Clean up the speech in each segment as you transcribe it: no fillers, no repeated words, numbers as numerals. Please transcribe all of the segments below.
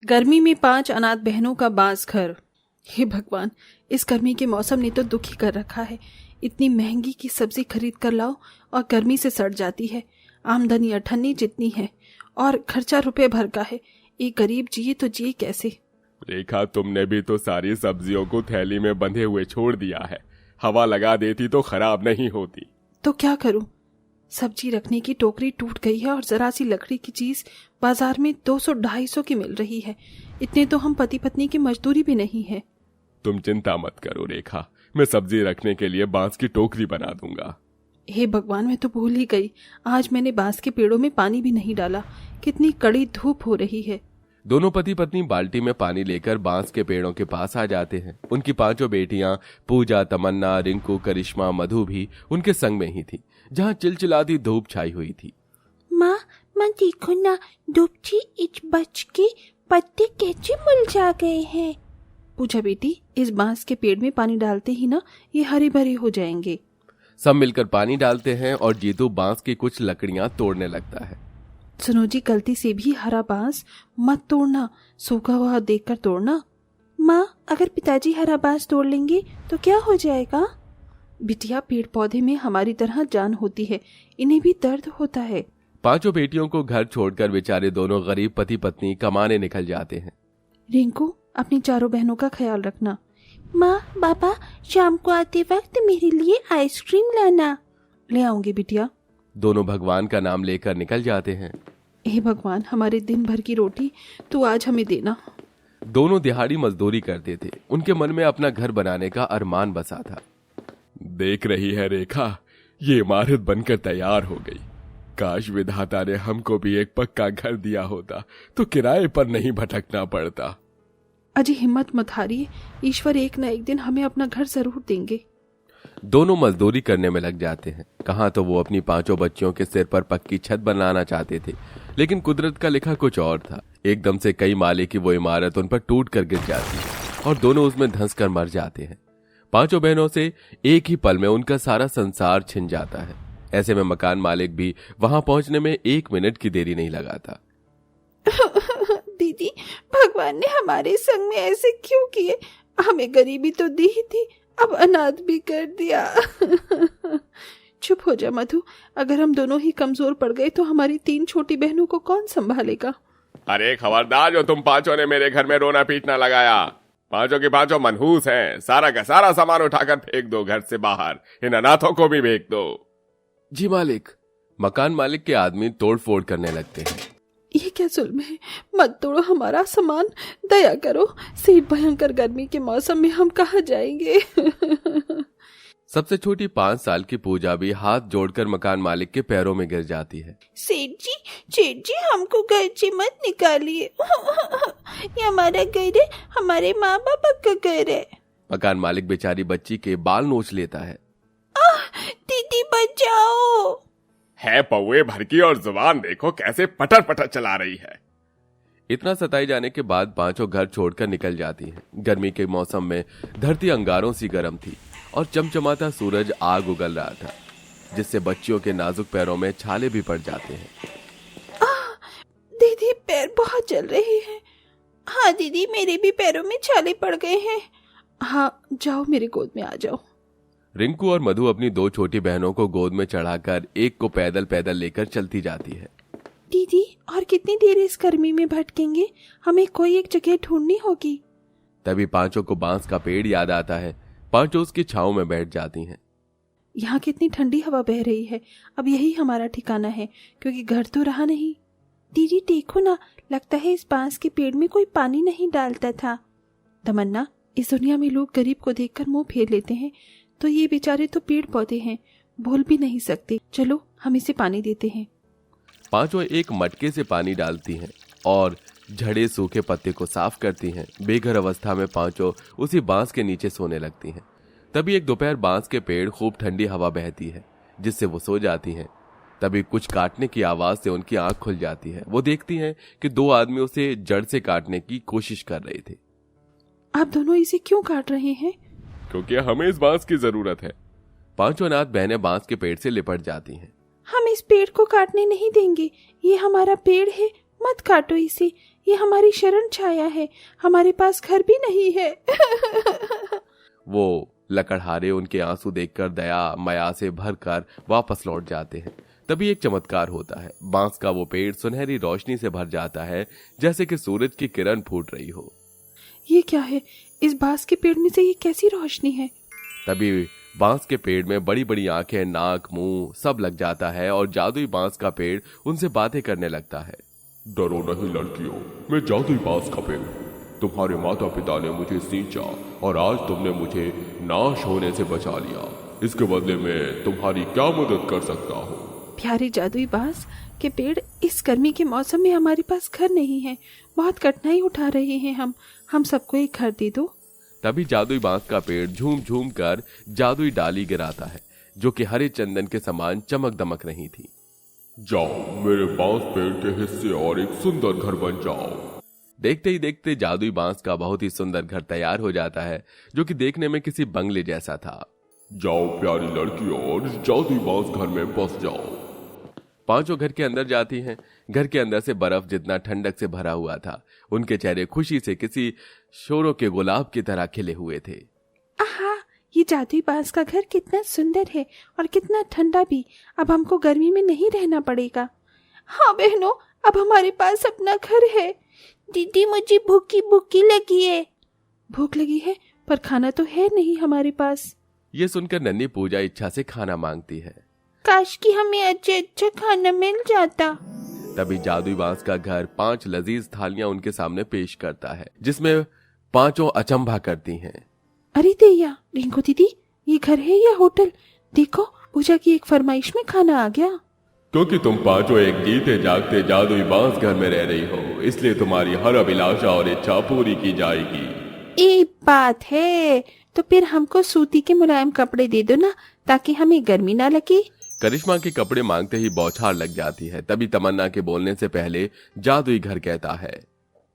गर्मी में 5 अनाथ बहनों का बांस घर। हे भगवान, इस गर्मी के मौसम ने तो दुखी कर रखा है। इतनी महंगी की सब्जी खरीद कर लाओ और गर्मी से सड़ जाती है। आमदनी अठन्नी जितनी है और खर्चा रुपए भर का है। एक गरीब जिए तो जिए कैसे? रेखा, तुमने भी तो सारी सब्जियों को थैली में बंधे हुए छोड़ दिया है। हवा लगा देती तो खराब नहीं होती। तो क्या करूं? सब्जी रखने की टोकरी टूट गई है और जरा सी लकड़ी की चीज बाजार में 200-250 की मिल रही है। इतने तो हम पति पत्नी की मजदूरी भी नहीं है। तुम चिंता मत करो रेखा, मैं सब्जी रखने के लिए बांस की टोकरी बना दूंगा। हे भगवान, मैं तो भूल ही गई। आज मैंने बांस के पेड़ों में पानी भी नहीं डाला। कितनी कड़ी धूप हो रही है। दोनों पति पत्नी बाल्टी में पानी लेकर बांस के पेड़ों के पास आ जाते हैं। उनकी 5 बेटियां पूजा, तमन्ना, रिंकू, करिश्मा, मधु भी उनके संग में ही थी, जहां चिलचिलाती धूप छाई हुई थी। माँ देखो ना, धूप इच बच के पत्ते कैसे मुरझा गए हैं। पूजा बेटी, इस बांस के पेड़ में पानी डालते ही ना ये हरे भरे हो जाएंगे। सब मिलकर पानी डालते हैं और जीतू बांस की कुछ लकड़ियां तोड़ने लगता है। सुनो जी, गलती से भी हरा बांस मत तोड़ना, सूखा हुआ देखकर तोड़ना। माँ, अगर पिताजी हरा बांस तोड़ लेंगे तो क्या हो जाएगा? बिटिया, पेड़ पौधे में हमारी तरह जान होती है, इन्हें भी दर्द होता है। 5 बेटियों को घर छोड़कर बेचारे दोनों गरीब पति पत्नी कमाने निकल जाते हैं। रिंकू, अपनी 4 बहनों का ख्याल रखना। माँ, पापा, शाम को आते वक्त मेरे लिए आइसक्रीम लाना। ले आऊंगी बिटिया। दोनों भगवान का नाम लेकर निकल जाते हैं। हे भगवान, हमारे दिन भर की रोटी तू आज हमें देना। दोनों दिहाड़ी मजदूरी करते थे। उनके मन में अपना घर बनाने का अरमान बसा था। देख रही है रेखा, ये इमारत बनकर तैयार हो गई। काश विधाता ने हमको भी एक पक्का घर दिया होता तो किराए पर नहीं भटकना पड़ता। अजी हिम्मत मत हारिए, ईश्वर एक न एक दिन हमें अपना घर जरूर देंगे। दोनों मजदूरी करने में लग जाते हैं। कहाँ तो वो अपनी 5 बच्चियों के सिर पर पक्की छत बनाना चाहते थे, लेकिन कुदरत का लिखा कुछ और था। एकदम से कई माले की वो इमारत उन पर टूट कर गिर जाती है और दोनों उसमें धंस कर मर जाते हैं। 5 बहनों से एक ही पल में उनका सारा संसार छिन जाता है। ऐसे में मकान मालिक भी वहां पहुंचने में 1 मिनट की देरी नहीं लगाता। दीदी, भगवान ने हमारे संग में ऐसे क्यों किए? हमें गरीबी तो दी ही थी, अब अनाथ भी कर दिया। चुप हो जा मधु, अगर हम दोनों ही कमजोर पड़ गए तो हमारी 3 छोटी बहनों को कौन संभालेगा? अरे खबरदार, जो तुम 5 ने मेरे घर में रोना पीटना लगाया। 5 की 5 मनहूस हैं। सारा का सारा सामान उठाकर फेंक दो घर से बाहर। इन अनाथों को भी फेंक दो। जी मालिक। मकान मालिक के आदमी तोड़फोड़ करने लगते हैं। ये क्या जुल्म है? मत तोड़ो हमारा सामान, दया करो। सेठ भयंकर गर्मी के मौसम में हम कहाँ जाएंगे? सबसे छोटी 5 साल की पूजा भी हाथ जोड़कर मकान मालिक के पैरों में गिर जाती है। सेठ जी, हमको घर से मत निकालिए। ये हमारा घर है, हमारे माँ बाप का घर है। मकान मालिक बेचारी बच्ची के बाल नोच लेता है। दीदी बचाओ। है पौए भर की और जुबान देखो कैसे पटर पटर चला रही है। इतना सताए जाने के बाद 5 घर छोड़कर निकल जाती हैं। गर्मी के मौसम में धरती अंगारों सी गर्म थी और चमचमाता सूरज आग उगल रहा था, जिससे बच्चियों के नाजुक पैरों में छाले भी पड़ जाते हैं। दीदी, पैर बहुत जल रहे हैं। हाँ दीदी, मेरे भी पैरों में छाले पड़ गए हैं। हाँ, जाओ मेरे गोद में आ जाओ। रिंकू और मधु अपनी 2 छोटी बहनों को गोद में चढ़ाकर एक को पैदल पैदल लेकर चलती जाती है। दीदी, और कितनी देर इस गर्मी में भटकेंगे? हमें कोई एक जगह ढूंढनी होगी। तभी 5 को बांस का पेड़ याद आता है। 5 उसकी छांव में बैठ जाती हैं। यहाँ कितनी ठंडी हवा बह रही है। अब यही हमारा ठिकाना है, क्योंकि घर तो रहा नहीं। दीदी देखो ना, लगता है इस बांस के पेड़ में कोई पानी नहीं डालता था। तमन्ना, इस दुनिया में लोग गरीब को देखकर मुंह फेर लेते हैं, तो ये बेचारे तो पेड़ पौधे हैं, बोल भी नहीं सकते। चलो हम इसे पानी देते हैं। 5 एक मटके से पानी डालती हैं और झड़े सूखे पत्ते को साफ करती हैं। बेघर अवस्था में 5 उसी बांस के नीचे सोने लगती हैं। तभी एक दोपहर बांस के पेड़ खूब ठंडी हवा बहती है, जिससे वो सो जाती हैं। तभी कुछ काटने की आवाज से उनकी आंख खुल जाती है। वो देखती हैं कि 2 आदमी उसे जड़ से काटने की कोशिश कर रहे थे। आप दोनों इसे क्यों काट रहे हैं? क्योंकि हमें इस बांस की जरूरत है। 5 अनाथ बहनें बांस के पेड़ से लिपट जाती हैं। हम इस पेड़ को काटने नहीं देंगे, ये हमारा पेड़ है, मत काटो इसे। ये हमारी शरण छाया है, हमारे पास घर भी नहीं है। वो लकड़हारे उनके आंसू देखकर दया माया से भरकर वापस लौट जाते हैं। तभी एक चमत्कार होता है। बांस का वो पेड़ सुनहरी रोशनी से भर जाता है, जैसे कि सूरज की किरण फूट रही हो। ये क्या है? इस बांस के पेड़ में से ये कैसी रोशनी है? तभी बांस के पेड़ में बड़ी बड़ी आंखें, नाक, मुंह सब लग जाता है और जादुई बांस का पेड़ उनसे बातें करने लगता है। डरो नहीं लड़कियों, मैं जादुई बांस का पेड़। तुम्हारे माता पिता ने मुझे सींचा और आज तुमने मुझे नाश होने से बचा लिया। इसके बदले में तुम्हारी क्या मदद कर सकता हूँ? प्यारे जादुई बांस के पेड़, इस गर्मी के मौसम में हमारे पास घर नहीं है, बहुत कठिनाई उठा रहे हैं हम सबको एक घर दे दो। तभी जादुई बांस का पेड़ झूम झूम कर जादुई डाली गिराता है, जो कि हरे चंदन के समान चमक दमक रही थी। जाओ, मेरे बांस पेड़ के हिस्से और एक सुंदर घर बन जाओ। देखते ही देखते जादुई बांस का बहुत ही सुंदर घर तैयार हो जाता है, जो कि देखने में किसी बंगले जैसा था। जाओ प्यारी लड़कियों, और इस जादुई बांस घर में बस जाओ। पांचों घर के अंदर जाती हैं। घर के अंदर से बर्फ जितना ठंडक से भरा हुआ था। उनके चेहरे खुशी से किसी शोरों के गुलाब की तरह खिले हुए थे। आहा, ये जादुई बांस का घर कितना सुंदर है और कितना ठंडा भी। अब हमको गर्मी में नहीं रहना पड़ेगा। हाँ बहनों, अब हमारे पास अपना घर है। दीदी, मुझे भूखी भूखी लगी है। भूख लगी है, पर खाना तो है नहीं हमारे पास। ये सुनकर नन्ही पूजा इच्छा से खाना मांगती है। काश कि हमें अच्छा खाना मिल जाता। तभी जादुई बांस का घर 5 लजीज थालियां उनके सामने पेश करता है, जिसमें पांचों अचंभा करती हैं। अरे दैया, रिंकू दीदी, ये घर है या होटल? देखो, पूजा की एक फरमाइश में खाना आ गया। क्योंकि तुम पांचों एक जीते जागते जादुई बांस घर में रह रही हो, इसलिए तुम्हारी हर अभिलाषा और इच्छा पूरी की जाएगी। ये बात है, तो फिर हमको सूती के मुलायम कपड़े दे दो ना, ताकि हमें गर्मी ना लगे। करिश्मा के कपड़े मांगते ही बौछार लग जाती है। तभी तमन्ना के बोलने से पहले जादुई घर कहता है,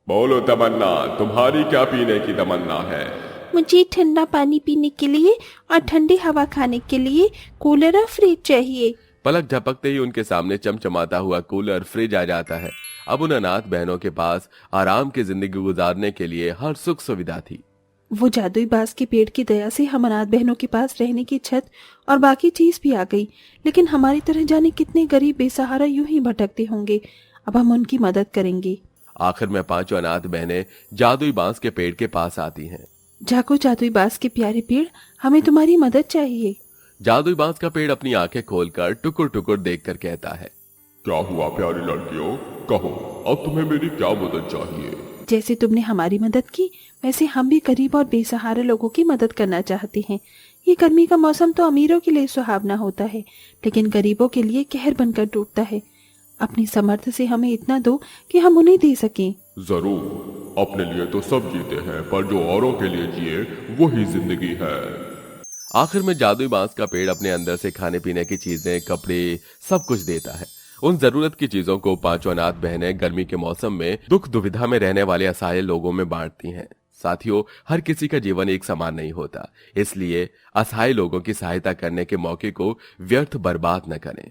बोलो तमन्ना, तुम्हारी क्या पीने की तमन्ना है? मुझे ठंडा पानी पीने के लिए और ठंडी हवा खाने के लिए कूलर और फ्रिज चाहिए। पलक झपकते ही उनके सामने चमचमाता हुआ कूलर, फ्रिज आ जाता है। अब उन अनाथ बहनों के पास आराम की जिंदगी गुजारने के लिए हर सुख सुविधा थी। वो जादुई बांस के पेड़ की दया से हम अनाथ बहनों के पास रहने की छत और बाकी चीज भी आ गई। लेकिन हमारी तरह जाने कितने गरीब बेसहारा यूं ही भटकते होंगे। अब हम उनकी मदद करेंगे। आखिर में पांचों अनाथ बहनें जादुई बांस के पेड़ के पास आती हैं। जागो जादुई बांस के प्यारे पेड़, हमें तुम्हारी मदद चाहिए। जादुई बांस का पेड़ अपनी आंखें खोलकर टुकुर टुकुर देखकर कहता है, क्या हुआ प्यारी लड़कियों, कहो अब तुम्हें मेरी क्या मदद चाहिए? जैसे तुमने हमारी मदद की, वैसे हम भी गरीब और बेसहारा लोगों की मदद करना चाहते हैं। ये गर्मी का मौसम तो अमीरों के लिए सुहावना होता है, लेकिन गरीबों के लिए कहर बनकर डूबता है। अपनी समर्थ से हमें इतना दो कि हम उन्हें दे सकें। जरूर, अपने लिए तो सब जीते हैं, पर जो औरों के लिए जिए वही जिंदगी है। आखिर में जादुई बांस का पेड़ अपने अंदर से खाने पीने की चीजें, कपड़े, सब कुछ देता है। उन जरूरत की चीजों को पांचों अनाथ बहनें गर्मी के मौसम में दुख दुविधा में रहने वाले असहाय लोगों में बांटती हैं। साथियों, हर किसी का जीवन एक समान नहीं होता, इसलिए असहाय लोगों की सहायता करने के मौके को व्यर्थ बर्बाद न करें।